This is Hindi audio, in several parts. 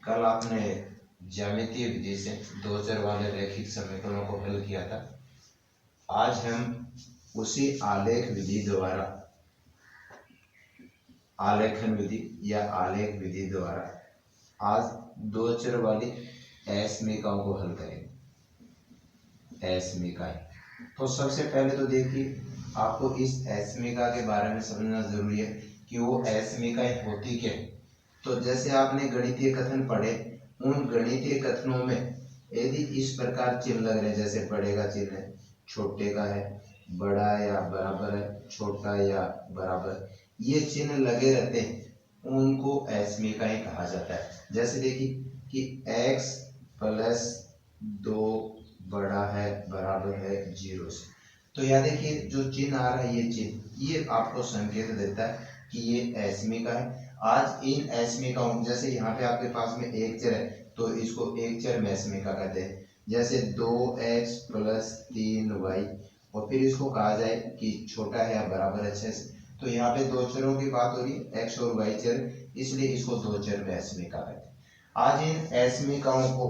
कल आपने ज्यामितीय विधि से दो चर वाले रैखिक समीकरणों को हल किया था। आज हम उसी आलेख विधि द्वारा, आलेखन विधि या आलेख विधि द्वारा आज दो चर वाली असमीकाओं को हल करेंगे। असमीकाएं तो सबसे पहले तो देखिए, आपको इस असमीका के बारे में समझना जरूरी है कि वो असमीकाएं होती क्या है। तो जैसे आपने गणितीय कथन पढ़े, उन गणितीय कथनों में यदि इस प्रकार चिन्ह लग रहे हैं, जैसे बड़े का चिन्ह है, छोटे का है, बड़ा या बराबर है, छोटा या बराबर, ये चिन्ह लगे रहते हैं, उनको असमीकाएं कहा जाता है। जैसे देखिए कि x प्लस 2 बड़ा है बराबर है 0 से, तो यहाँ देखिए जो चिन्ह आ रहा है, ये चिन्ह ये आपको संकेत देता है कि ये असमीका है। आज इन असमीकाओं, जैसे यहाँ पे आपके पास में एक चर है तो इसको एक चर में असमीका कहते हैं। जैसे 2x प्लस 3y, और फिर इसको कहा जाए कि छोटा है या बराबर है 6 से, तो यहाँ पे दो चरों की बात हो रही है, x और y चर, इसलिए इसको दो चर में असमीका कहते हैं। आज इन असमीकाओं को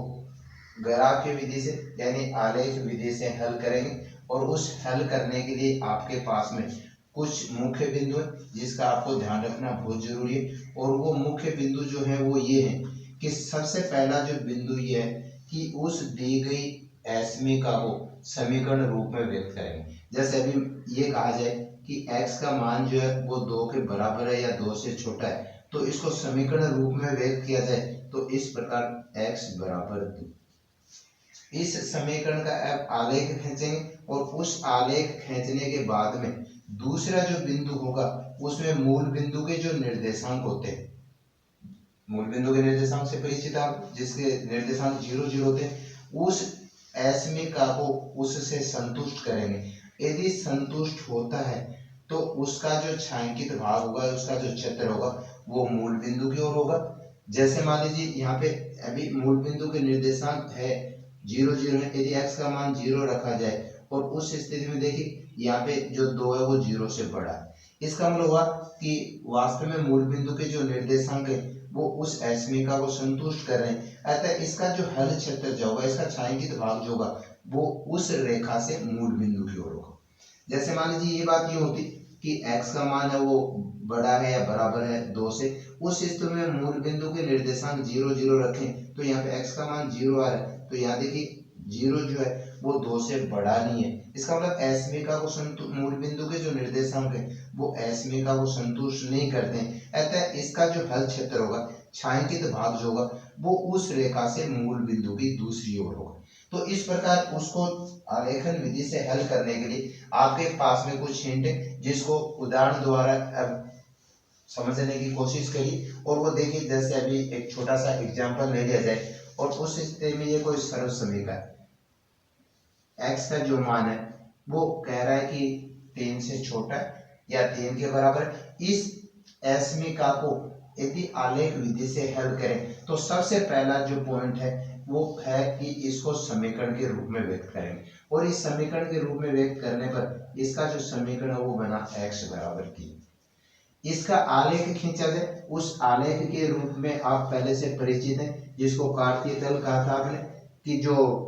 ग्राफ की विधि से यानी आलेख विधि से हल करेंगे, और उस हल करने के लिए आपके पास में कुछ मुख्य बिंदु है जिसका आपको ध्यान रखना बहुत जरूरी है। और वो मुख्य बिंदु जो है वो ये है कि सबसे पहला जो बिंदु ये है कि उस दी गई असमीका को समीकरण रूप में व्यक्त करेंगे। जैसे अभी ये कहा जाए कि x का मान जो है वो 2 के बराबर है या 2 से छोटा है, तो इसको समीकरण रूप में व्यक्त किया जाए तो इस प्रकार x बराबर 2। इस समीकरण का अब आलेख खींचेंगे, और उस आलेख खींचने के बाद में दूसरा जो बिंदु होगा उसमें मूल बिंदु के जो निर्देशांक होते हैं, मूल बिंदु के निर्देशांक से परिचित आप, जिसके निर्देशांक 0 0 होते हैं, उस असमीका को उससे संतुष्ट करेंगे। यदि संतुष्ट होता है तो उसका जो छायांकित भाग होगा, उसका जो क्षेत्र होगा, वो मूल बिंदु की ओर होगा। जैसे मान लीजिए यहाँ पे अभी मूल बिंदु के निर्देशांक है 0 0 है, यदि x का मान 0 रखा जाए और उस स्थिति में देखिए यहाँ पे जो 2 है वो 0 से बड़ा है, इसका मतलब हुआ कि वास्तव में मूल बिंदु के जो निर्देशांक है वो उस असमीका को संतुष्ट कर रहे हैं। अतः इसका जो हल क्षेत्र जो होगा, इसका छायांकित भाग जो होगा, वो उस रेखा से मूल बिंदु की ओर होगा। जैसे मान लीजिए ये बात ये होती कि x का मान है वो बड़ा है या बराबर है 2 से, उस स्थिति में मूल बिंदु के निर्देशांक 0 0 रखें तो यहाँ पे x का मान 0 आ रहा है, तो यहाँ देखिए 0 जो है वो 2 से बड़ा नहीं है। इसका मतलब असमीका को मूल बिंदु के जो निर्देशांक है वो असमीका को संतुष्ट नहीं करते हैं। अतः इसका जो हल क्षेत्र होगा, छायांकित भाग जो होगा, वो उस रेखा से मूल बिंदु की दूसरी ओर होगा। तो इस प्रकार उसको आलेखन विधि से हल करने के लिए आपके पास में कुछ हिंट है, जिसको उदाहरण द्वारा अब समझने की कोशिश करिए। और वो देखिए, जैसे अभी एक छोटा सा एग्जांपल ले लिया जाए, और उस स्थिति में ये कोई सरल समीकरण है, x का जो मान है वो कह रहा है कि 3 से छोटा है या 3 के बराबर है। इस असमीका को यदि आलेख विधि से हल करें तो सबसे पहला जो पॉइंट है वो है कि इसको समीकरण के रूप में व्यक्त करेंगे, और इस समीकरण के रूप में व्यक्त करने पर इसका जो समीकरण है वो बना x बराबर 3। इसका आलेख खींचा जाए, उस आलेख के रूप में आप पहले से परिचित हैं, जिसको कार्तीय तल कहा था आपने, कि जो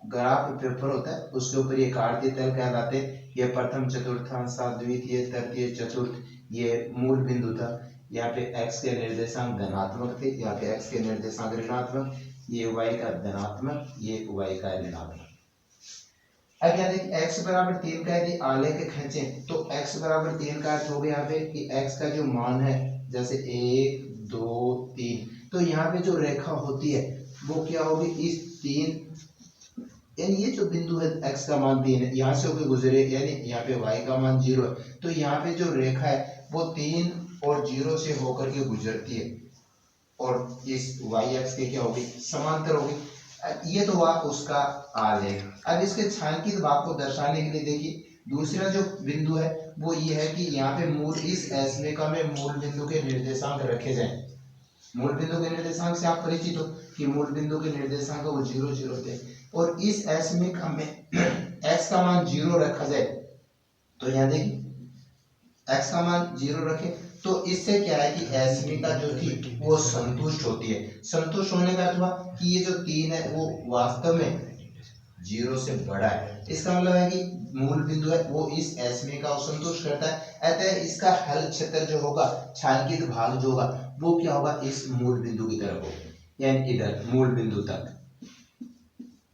ग्राफ पेपर होता है उसके ऊपर ये कार्तीय तल कहलाते हैं। ये प्रथम चतुर्थांश, द्वितीय, तृतीय, चतुर्थ, ये मूल बिंदु था। यहाँ पे x के निर्देशांक धनात्मक थे, यहाँ पे x के निर्देशांक ऋणात्मक, ये y का धनात्मक, ये y का ऋणात्मक। अब यहाँ देखिए x बराबर 3 का यदि आलेख खींचे तो x बराबर 3 का अर्थ हो गया यहाँ पे कि x का जो मान है, जैसे 1 2 3, तो यहाँ पे जो रेखा होती है वो क्या होगी, इस 3 यानी ये जो बिंदु है x का मान 3 है, यहाँ से होकर गुजरे, यानी यहाँ पे y का मान 0 है, तो यहाँ पे जो रेखा है वो 3 और 0 से होकर के गुजरती है, और इस y अक्ष के क्या होगी, समांतर होगी। ये तो हुआ उसका आलेख। अब इसके छायांकित भाग को दर्शाने के लिए देखिए दूसरा जो बिंदु है वो ये है कि यहाँ पे मूल, इस असमीका में मूल बिंदु के निर्देशांक रखे जाएं। मूल बिंदु के निर्देशांक से आप परिचित हो कि मूल बिंदु के निर्देशांक वो 0 0 थे, और इस असमीका में x का मान 0 रखा जाए तो यहाँ देखिए x का मान 0 रखें तो इससे क्या है कि एसमिका जो थी वो संतुष्ट होती है। संतुष्ट होने का अर्थ हुआ कि ये जो 3 है वो वास्तव में 0 से बड़ा है। इसका मतलब है कि मूल बिंदु है वो इस एसमिका को संतुष्ट करता है। अतः इसका हल क्षेत्र जो होगा, छायांकित भाग जो होगा वो क्या होगा, इस मूल बिंदु की तरफ होगा, यानी इधर मूल बिंदु तक।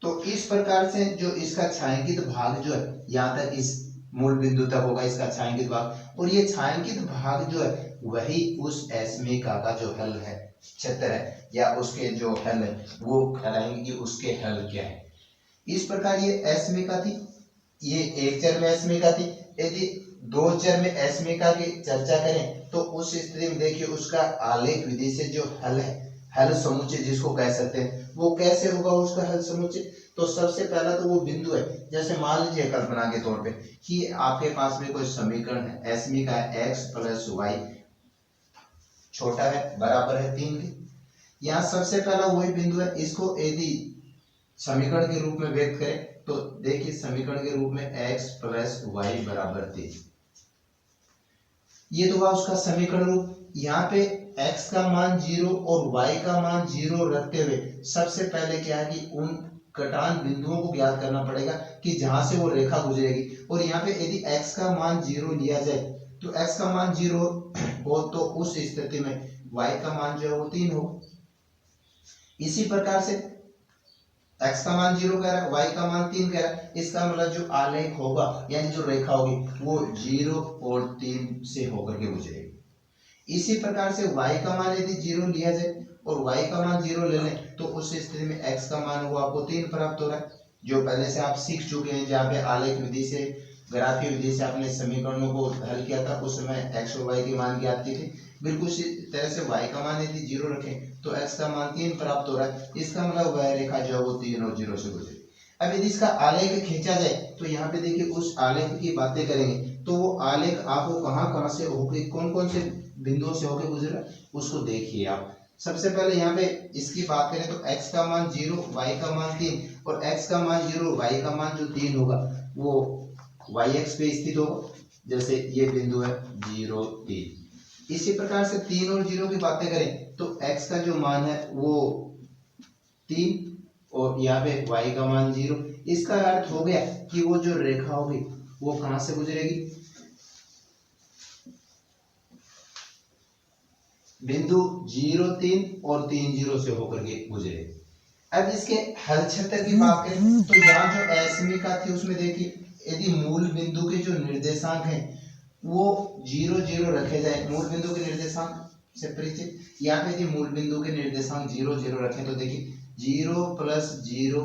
तो इस प्रकार से जो इसका छायांकित भाग जो है यहाँ तक इस मूल बिंदु तक होगा इसका छायांकित भाग, और ये छायांकित भाग जो है वही उस एसमिका का जो हल है, क्षेत्र है, या उसके जो हल है वो कहलाएंगे कि उसके हल क्या है। इस प्रकार ये एसमिका थी, ये एक चर में एसमिका थी। यदि दो चर में एसमिका की चर्चा करें तो उस स्थिति में देखिए उसका आलेख विधि से जो हल है, हल समुच्चय जिसको कह सकते हैं, वो कैसे होगा उसका हल समुच्चय। तो सबसे पहला तो वो बिंदु है, जैसे मान लीजिए कल्पना के तौर पे कि आपके पास में कोई समीकरण है, एसमी का है x प्लस वाई छोटा है बराबर है 3 के। यहाँ सबसे पहला वही बिंदु है, इसको यदि समीकरण के रूप में व्यक्त करें तो देखिए समीकरण के रूप में x प्लस वाई बराबर 3, ये तो हुआ उसका समीकरण रूप। यहाँ पे x का मान 0 और y का मान 0 रखते हुए सबसे पहले क्या है कि उन कटान बिंदुओं को ज्ञात करना पड़ेगा कि जहां से वो रेखा गुजरेगी। और यहाँ पे यदि x का मान 0 लिया जाए तो x का मान 0 हो तो उस स्थिति में y का मान जो है वो 3 हो। इसी प्रकार से x का मान 0 कह रहा है, y का मान 3 कह रहा है, इसका मतलब जो आलेख होगा यानी जो रेखा होगी वो 0 और 3 से होकर के गुजरेगी। इसी प्रकार से y का मान यदि 0 लिया जाए और y का मान 0 ले लें तो उस स्थिति में x का मान वो आपको 3 प्राप्त हो रहा है, जो पहले से आप सीख चुके हैं। जहाँ पे आलेख विधि से, ग्राफीय विधि से आपने समीकरणों को हल किया था उस समय x और y के मान ज्ञात किए थे। बिल्कुल इसी तरह से y का मान यदि 0 रखें तो x का मान 3 प्राप्त हो रहा है, इसका मतलब वह रेखा जो है वो 3 और 0 से गुजरेगी। अब यदि इसका आलेख खींचा जाए तो यहाँ पे देखिए उस आलेख की बातें करेंगे तो वो आलेख आपको कहाँ कहाँ से होकर, कौन कौन से बिंदुओं से होकर गुजरा उसको देखिए आप। सबसे पहले यहाँ पे इसकी बात करें तो x का मान 0, y का मान 3 और x का मान 0 y का मान जो 3 होगा वो y x पे स्थित होगा, जैसे ये बिंदु है 0 3। इसी प्रकार से 3 और 0 की बातें करें तो x का जो मान है वो 3 और यहाँ पे y का मान 0। इसका अर्थ हो गया कि वो जो रेखा होगी वो कहां से गुजरेगी, बिंदु 0 3 और 3 0 से होकर के गुजरेगी। अब इसके हल क्षेत्र की बात करें तो यहाँ जो एसमिका थी उसमें देखिए यदि मूल बिंदु के जो निर्देशांक हैं वो 0 0 रखे जाए, मूल बिंदु के निर्देशांक से परिचित, यहाँ पे यदि मूल बिंदु के निर्देशांक 0 0 रखें तो देखिए 0 प्लस 0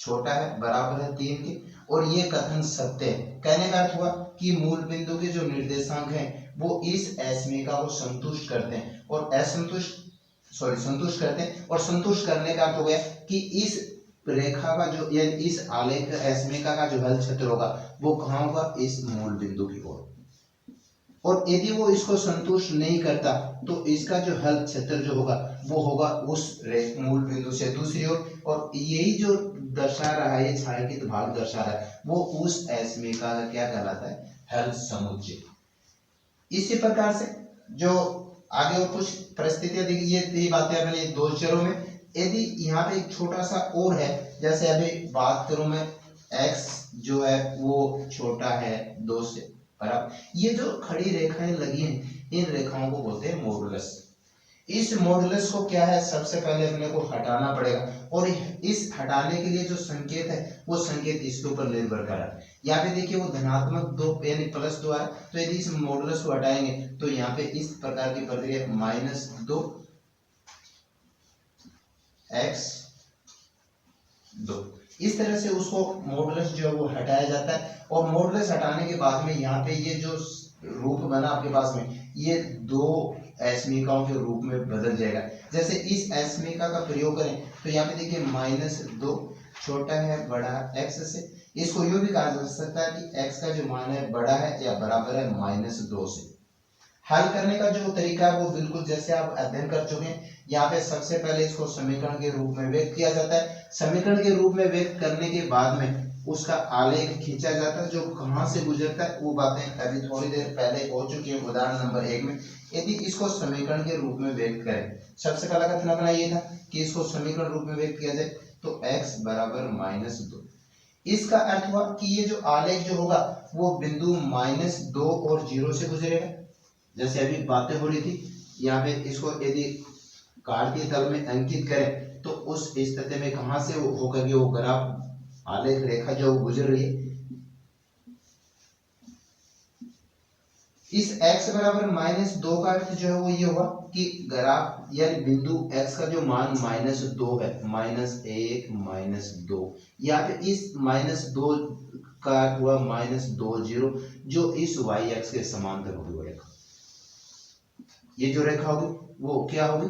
छोटा है बराबर है 3 के, और ये कथन सत्य है। कहने का अर्थ हुआ कि मूल बिंदु के जो निर्देशांक हैं वो इस एसमिका को संतुष्ट करते हैं और संतुष्ट करते हैं, और संतुष्ट करने का अर्थ हो गया कि इस रेखा का जो या इस आलेख एसमिका का जो हल क्षेत्र होगा वो कहाँ होगा, इस मूल बिंदु की ओर। और यदि वो इसको संतुष्ट नहीं करता तो इसका जो हल क्षेत्र जो होगा वो होगा उस मूल बिंदु से दूसरी ओर, और यही जो दर्शा रहा है, ये छायांकित भाग दर्शा रहा है वो उस एसमिका का क्या कहलाता है, हल समुच्चय। इसी प्रकार से जो आगे और कुछ परिस्थितियां देखिए, ये बातें अपने दो चरों में, यदि यहाँ पे एक छोटा सा और है, जैसे अभी बात करूं मैं x जो है वो छोटा है 2 से बराबर, ये जो खड़ी रेखाएं लगी हैं इन रेखाओं को बोलते हैं मॉडुलस। इस मॉडुलस को क्या है सबसे पहले अपने को हटाना पड़ेगा, और इस हटाने के लिए जो संकेत है वो संकेत इसके ऊपर निर्भर कर रहा है। यहाँ पे देखिए वो धनात्मक 2 यानी प्लस 2 है, तो यदि इस मॉडुलस को हटाएंगे तो यहाँ पे इस प्रकार की प्रक्रिया -2 x 2, इस तरह से उसको मॉडुलस जो है वो हटाया जाता है। और मॉडुलस हटाने के बाद में यहाँ पे ये जो रूप बना आपके पास में, ये 2 एसमिकाओं के रूप में बदल जाएगा। जैसे इस एसमिका का प्रयोग करें तो यहाँ पे देखिए -2 छोटा है बड़ा x से, इसको यूं भी कहा जा सकता है कि x का जो मान है बड़ा है या बराबर है -2 से। हल करने का जो तरीका है वो बिल्कुल जैसे आप अध्ययन कर चुके हैं। यहाँ पे सबसे पहले इसको समीकरण के रूप में व्यक्त किया जाता है। समीकरण के रूप में व्यक्त करने के बाद में उसका आलेख खींचा जाता है, जो कहाँ से गुजरता है वो बातें अभी थोड़ी देर पहले हो चुकी है उदाहरण नंबर 1 में। यदि इसको समीकरण के रूप में व्यक्त करें, सबसे पहला कथन अपना ये था कि इसको समीकरण रूप में व्यक्त किया जाए तो x बराबर -2। इसका अर्थ हुआ कि ये जो आलेख जो होगा वो बिंदु -2 और 0 से गुजरेगा। जैसे अभी बातें हो रही थी, यहाँ पे इसको यदि कार्तीय तल में अंकित करें तो उस स्थिति में कहां से होकर के वो ग्राफ आलेख रेखा जो गुजर रही है, इस x बराबर -2 का अर्थ जो है वो ये हुआ कि ग्राफ यानी बिंदु x का जो मान -2 है, -1 -2, यहाँ पे इस -2 का अर्थ हुआ -20 जो इस y x के समांतर होगी वो रेखा। ये जो रेखा होगी वो क्या होगी,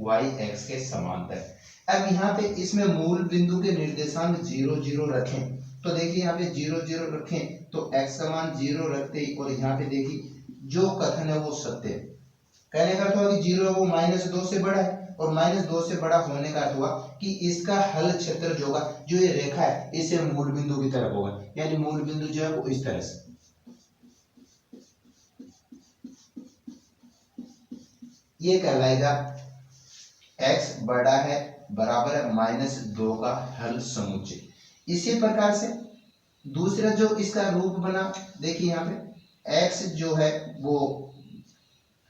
y x के समांतर। अब यहाँ पे इसमें मूल बिंदु के निर्देशांक 0 0 रखें तो देखिए यहाँ पे 0 0 रखें तो x का मान 0 रखते ही, और यहाँ पे देखिए जो कथन है वो सत्य है। कहने का अर्थ हुआ कि 0 है वो -2 से बड़ा है, और -2 से बड़ा होने का अर्थ हुआ कि इसका हल क्षेत्र जो होगा, जो ये रेखा है, इसे मूल बिंदु की तरफ होगा, यानी मूल बिंदु जो है वो इस तरह से। ये कहलाएगा x बड़ा है बराबर है -2 का हल समुच्चय। इसी प्रकार से दूसरा जो इसका रूप बना, देखिए यहाँ पे x जो है वो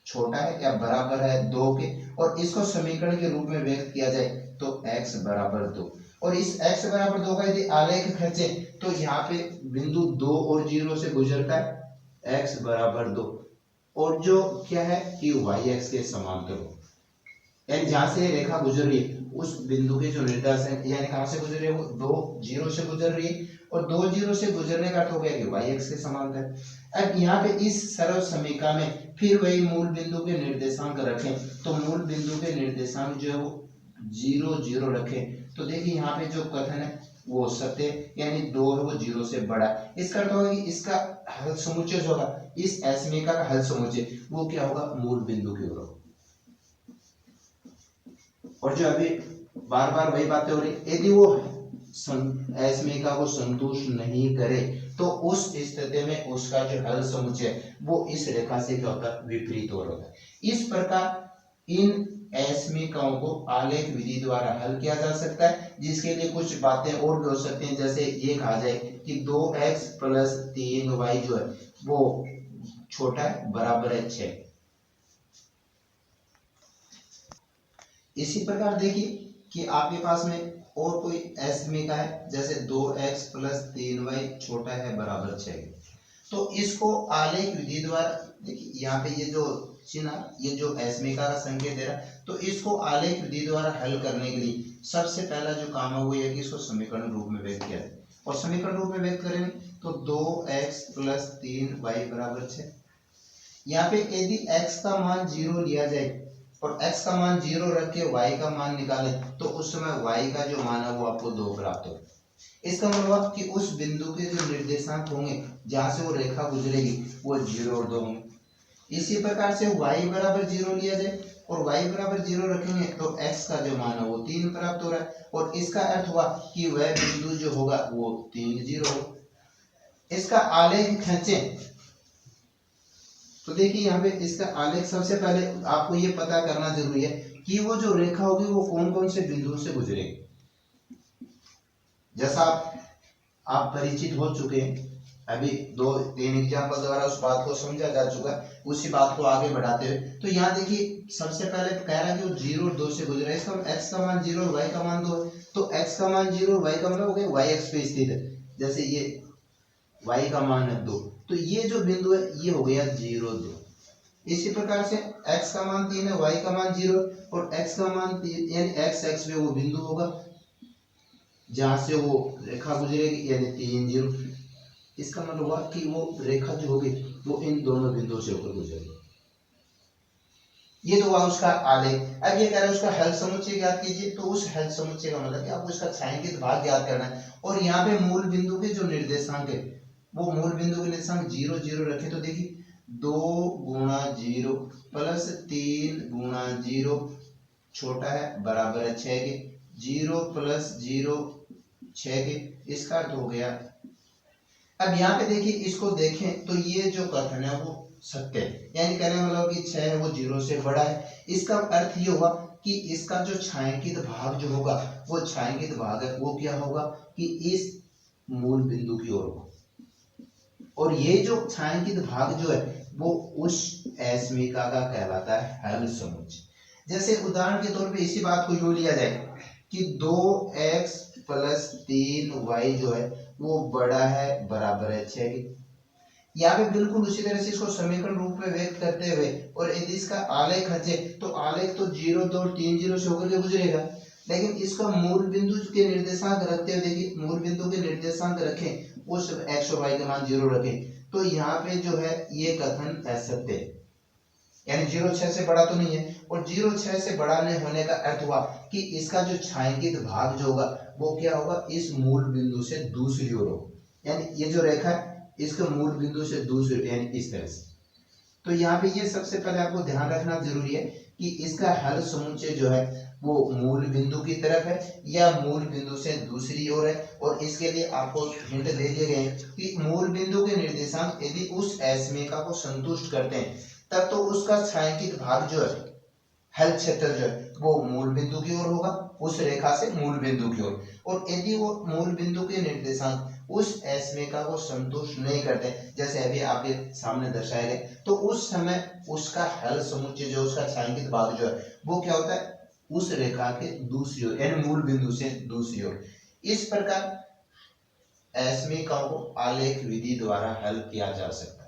छोटा है या बराबर है 2 के, और इसको समीकरण के रूप में व्यक्त किया जाए तो x बराबर 2, और इस x बराबर 2 का यदि आलेख खींचे तो यहाँ पे बिंदु 2 और 0 से गुजरता है x बराबर 2, और जो क्या है कि y x के समांतर हो, यानी जहां से रेखा गुजर रही है उस बिंदु के जो निर्देश है, यानी कहां से गुजर रही है वो 2 0 से गुजर रही है, और 2 0 से गुजरने का अर्थ हो गया कि y x के समांतर। अब यहाँ पे इस सरल समीकरण में फिर वही मूल बिंदु के निर्देशांक रखें तो मूल बिंदु के निर्देशांक जो है वो 0 0 रखें तो देखिए यहाँ पे जो कथन है वो सत्य, यानी 2 है वो 0 से बड़ा। इसका अर्थ होगा कि इसका हल समुच्चय जो होगा, इस समीकरण का हल समुच्चय वो क्या होगा, मूल बिंदु की ओर होगा। और जो अभी बार बार वही बातें हो रही, यदि वो समीकरण को संतुष्ट नहीं करे तो उस स्थिति में उसका जो हल समुच्चय वो इस रेखा से क्या होता है, विपरीत ओर होता है। इस प्रकार इन समीकरणों को आलेख विधि द्वारा हल किया जा सकता है, जिसके लिए कुछ बातें और भी हो सकती हैं। जैसे ये कहा जाए कि 2x + 3y जो है वो छोटा है बराबर है 6। इसी प्रकार देखिए कि आपके पास में और कोई समीकरण है, जैसे 2x + 3y छोटा है बराबर 6, तो इसको आलेख विधि द्वारा, देखिए यहाँ पे ये जो चिन्ह, ये जो समीकरण का संकेत दे रहा है, तो इसको आलेख विधि द्वारा हल करने के लिए सबसे पहला जो काम है वो ये कि इसको समीकरण रूप में व्यक्त किया जाए, और समीकरण रूप में व्यक्त करेंगे तो 2x + 3y बराबर 6। यहाँ पे यदि x का मान 0 लिया जाए और x का मान 0 रख के y का मान निकालें तो उस समय y का जो मान है वो आपको 2 प्राप्त होगा। इसका मतलब कि उस बिंदु के जो निर्देशांक होंगे जहां से वो रेखा गुजरेगी वो 0 और 2 होंगे। इसी प्रकार से y बराबर 0 लिया जाए और y बराबर 0 रखेंगे तो x का जो मान है वो 3 प्राप्त हो रहा है, और इसका अर्थ हुआ कि वह बिंदु जो होगा वो 3 0 होगा। इसका आलेख खींचें तो देखिए यहाँ पे इसका आलेख सबसे पहले आपको ये पता करना जरूरी है कि वो जो रेखा होगी वो कौन कौन से बिंदुओं से गुजरेगी। जैसा आप परिचित हो चुके हैं, अभी 2-3 एग्जाम्पल द्वारा उस बात को समझा जा चुका है। उसी बात को आगे बढ़ाते हुए तो यहाँ देखिए सबसे पहले कह रहा है कि वो 0 और 2 से गुजरा है। इसका x का मान 0 और y का मान 2 है, तो x का मान 0 और y का मान हो गया y x पे स्थित है, जैसे ये y का मान है 2, तो ये जो बिंदु है ये हो गया 0 2। इसी प्रकार से x का मान 3 है, y का मान 0 और x का मान 3, यानी x x पे वो बिंदु होगा जहां से वो रेखा गुजरेगी, यानी 3 0। इसका मतलब हुआ कि वो रेखा जो होगी वो इन दोनों बिंदुओं से होकर गुजरेगी। ये तो हुआ उसका आलेख। अब ये कह रहा है उसका हल समुच्चय ज्ञात कीजिए, तो उस हल समुच्चय का मतलब कि आपको इसका छायांकित भाग ज्ञात करना है, और यहाँ पे मूल बिंदु के जो निर्देशांक है वो मूल बिंदु के निर्देशांक 0 0 रखे तो देखिए 2 × 0 + 3 × 0 छोटा है बराबर है 6 के, 0 + 0 6 के, इसका अर्थ हो गया। अब यहाँ पे देखिए, इसको देखें तो ये जो कथन है वो सत्य है, यानी कहने का मतलब कि 6 है वो 0 से बड़ा है। इसका अर्थ ये हुआ कि इसका जो छायांकित भाग जो होगा, वो छायांकित भाग है वो क्या होगा कि इस मूल बिंदु की ओर होगा, और ये जो छायांकित भाग जो है वो उस एस्मिका का कहलाता है हल समुच्चय। जैसे उदाहरण के तौर पे इसी बात को यूं लिया जाए कि 2x + 3y जो है वो बड़ा है बराबर है 6 के। यहाँ पे बिल्कुल उसी तरह से इसको समीकरण रूप में व्यक्त करते हुए, और यदि इसका आलेख खींचे तो आलेख तो 0 2 3 0 से होकर के गुजरेगा, लेकिन इसका मूल बिंदु के निर्देशांक रखते हुए देखिए, मूल बिंदु के निर्देशांक रखें, उस x और y के मान 0 रखें, तो यहाँ पे जो है ये कथन असत्य है, यानी 0 6 से बड़ा तो नहीं है। और 0 6 से बड़ा नहीं होने का अर्थ हुआ कि इसका जो छायांकित भाग जो होगा वो क्या होगा, इस मूल बिंदु से दूसरी ओर होगा, यानी ये जो रेखा है इसके मूल बिंदु से दूसरी, यानी इस तरह से। तो यहाँ पे ये सबसे पहले आपको ध्यान रखना जरूरी है कि इसका हल समुच्चय जो है वो मूल बिंदु की तरफ है या मूल बिंदु से दूसरी ओर है। और इसके लिए आपको हिंट दे दिए गए हैं कि मूल बिंदु के निर्देशांक यदि उस एस्मिका को संतुष्ट करते हैं तब तो उसका छायांकित भाग जो है, हल क्षेत्र जो है वो मूल बिंदु की ओर होगा, उस रेखा से मूल बिंदु की ओर। और यदि वो मूल बिंदु के निर्देशांक उस एस्मिका को संतुष्ट नहीं करते, जैसे अभी आपके सामने दर्शाए गए, तो उस समय उसका हल समुच्चय जो उसका छायांकित भाग जो है वो क्या होता है, उस रेखा के दूसरी ओर, यानी मूल बिंदु से दूसरी ओर। इस प्रकार एस्मिकाओं को आलेख विधि द्वारा हल किया जा सकता है।